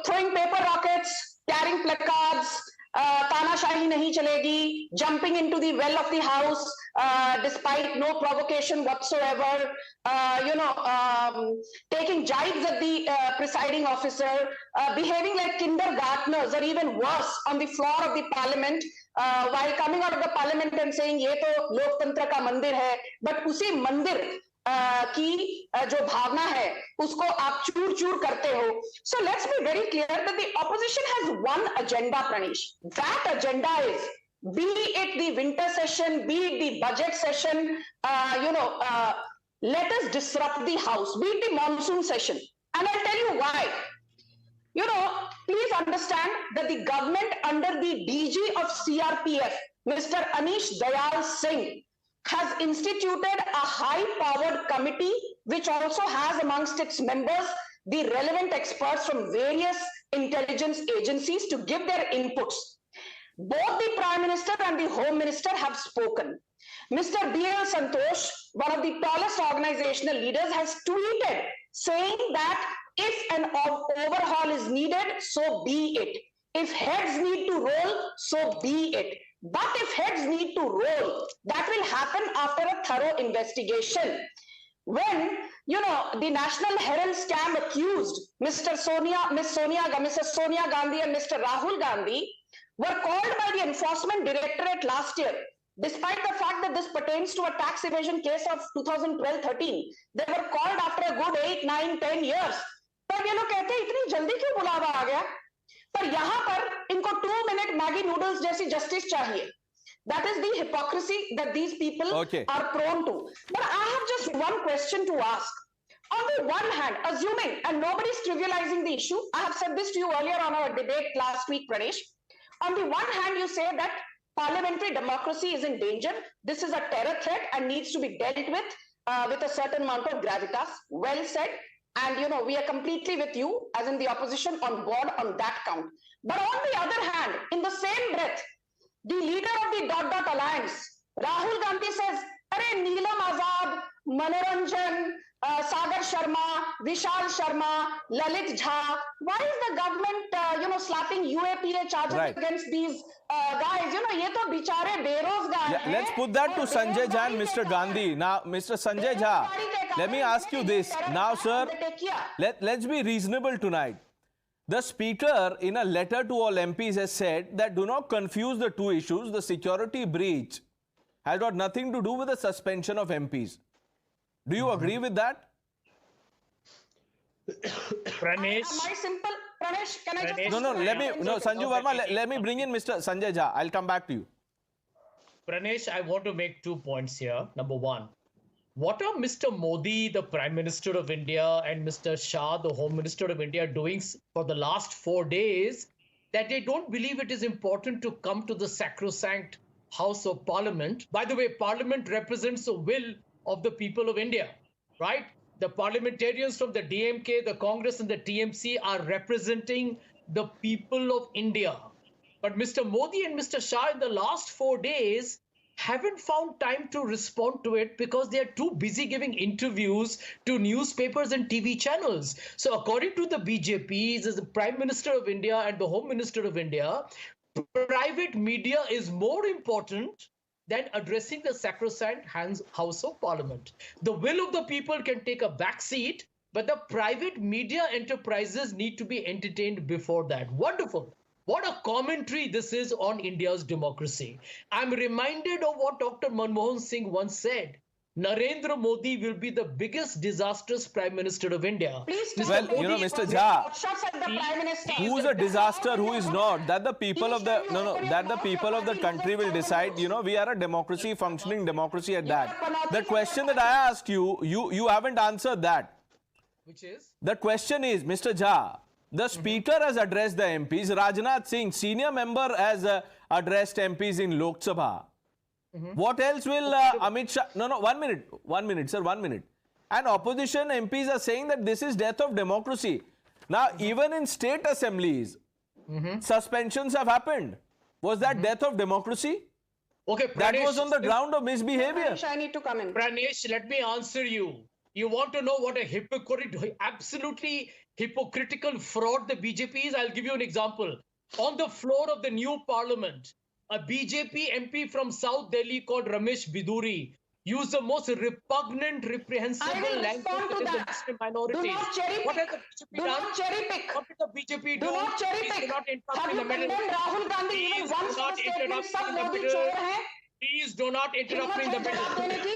throwing paper rockets, carrying placards, तानाशाही नहीं चलेगी, jumping into the well of the house despite no provocation whatsoever, taking jibes at the presiding officer, behaving like kindergartners or even worse on the floor of the parliament, while coming out of the parliament and saying ये तो लोकतंत्र का मंदिर है, but उसी मंदिर की जो भावना है उसको आप चूर चूर करते हो. So let's be very clear that the opposition has one agenda, Pranish. That agenda is, be it the winter session, be it the budget session, let us disrupt the house, be it the monsoon session. And I'll tell you why. Please understand that the government under the DG of CRPF, Mr. Anish Dayal Singh, has instituted a high-powered committee which also has amongst its members the relevant experts from various intelligence agencies to give their inputs. Both the Prime Minister and the Home Minister have spoken. Mr. B.L. Santosh, one of the tallest organizational leaders, has tweeted saying that if an overhaul is needed, so be it. If heads need to roll, so be it. But if heads need to roll, that will happen after a thorough investigation. When, the National Herald scam accused Miss Sonia Gandhi and Mr. Rahul Gandhi were called by the Enforcement Directorate last year, despite the fact that this pertains to a tax evasion case of 2012-13. They were called after a good 8, 9, 10 years. तब ये लोग कहते हैं इतनी जल्दी क्यों बुलावा आ गया? पर यहाँ पर इनको 2-minute मैगी नूडल्स जैसी जस्टिस चाहिए. That is the hypocrisy that these people are prone to. But I have just one question to ask. On the one hand, assuming, and nobody's trivializing the issue, I have said this to you earlier on our debate last week, Pradesh. On the one hand, you say that parliamentary democracy is in danger. This is a terror threat and needs to be dealt with a certain amount of gravitas. Well said. And, we are completely with you, as in the opposition, on board on that count. But on the other hand, in the same breath, the leader of the Dot Alliance, Rahul Gandhi says, Arey Neelam Azad, Manoranjan, Sagar Sharma, Vishal Sharma, Lalit Jha. Why is the government, slapping UAPA charges against these guys? Ye to bichare berozgar hain. Let's put that to Sanjay Jha and Mr. Gandhi. Now, Mr. Sanjay Jha, let me ask you this. Now, sir, let's be reasonable tonight. The Speaker, in a letter to all MPs, has said that do not confuse the two issues. The security breach has got nothing to do with the suspension of MPs. Do you agree with that? Pranesh. Pranesh, can I just... No, Sanju Verma, let me bring in Mr. Sanjay Jha. I'll come back to you. Pranesh, I want to make 2 points here. Number one, what are Mr. Modi, the Prime Minister of India, and Mr. Shah, the Home Minister of India, doing for the last 4 days that they don't believe it is important to come to the sacrosanct House of Parliament? By the way, Parliament represents the will of the people of India, right? The parliamentarians from the DMK, the Congress, and the TMC are representing the people of India. But Mr. Modi and Mr. Shah in the last 4 days haven't found time to respond to it because they are too busy giving interviews to newspapers and TV channels. So according to the BJP, as the Prime Minister of India and the Home Minister of India, private media is more important than addressing the sacrosanct House of Parliament. The will of the people can take a back seat, but the private media enterprises need to be entertained before that. Wonderful. What a commentary this is on India's democracy. I'm reminded of what Dr. Manmohan Singh once said. Narendra Modi will be the biggest disastrous Prime Minister of India. Well, Mr. Jha, who's a disaster, who is not? That the people of the that the people of the country will decide. We are a democracy, functioning democracy at that. The question that I asked you, you haven't answered that. Which is? The question is, Mr. Jha, the Speaker has addressed the MPs. Rajnath Singh, senior member, has addressed MPs in Lok Sabha. What else will Amit Shah... No, 1 minute. 1 minute, sir, 1 minute. And opposition MPs are saying that this is death of democracy. Now, even in state assemblies, suspensions have happened. Was that death of democracy? Okay, Pranesh, that was on the ground of misbehavior. Pranesh, I need to come in. Pranesh, let me answer you. You want to know what a absolutely hypocritical fraud the BJP is? I'll give you an example. On the floor of the new parliament, a BJP MP from South Delhi called Ramesh Biduri used the most repugnant, reprehensible I will language respond to against the that. Muslim minorities. Do not cherry What pick. has the BJP Do done? not cherry pick. What did the BJP do? Do not cherry Please do pick. not interrupt Have in you the middle. condemned Rahul Gandhi even Please once do for a not statement? interrupt सब in the Modi middle. चोर हैं. Please do not interrupt me in the middle.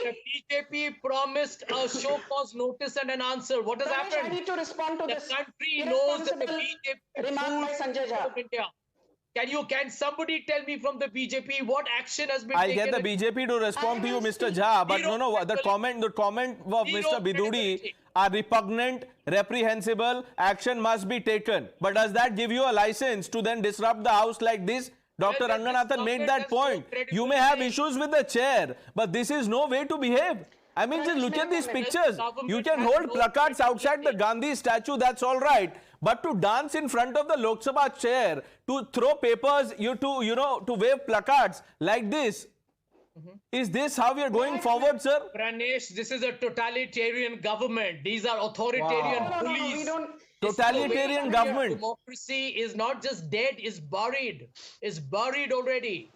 The BJP promised a show cause notice and an answer. What has Ramesh, I happened? need to respond to The this country knows that the irresponsible BJP remark by fools Sanjay Jha. of India. Can somebody tell me from the BJP what action has been I'll taken? get the BJP to respond to you, Mr. Jha. But no, the comment of Mr. Biduri are repugnant, reprehensible. Action must be taken. But does that give you a license to then disrupt the house like this? Dr. Well, Ranganathan made that point. You may have issues with the chair, but this is no way to behave. I mean, just look at these pictures. You can hold placards outside the Gandhi statue, that's all right. But to dance in front of the Lok Sabha chair, to throw papers, to wave placards like this, is this how we are going forward, sir? Pranesh, this is a totalitarian government. These are authoritarian No, bullies. we don't. Totalitarian government. Democracy is not just dead, it's buried. It's buried already.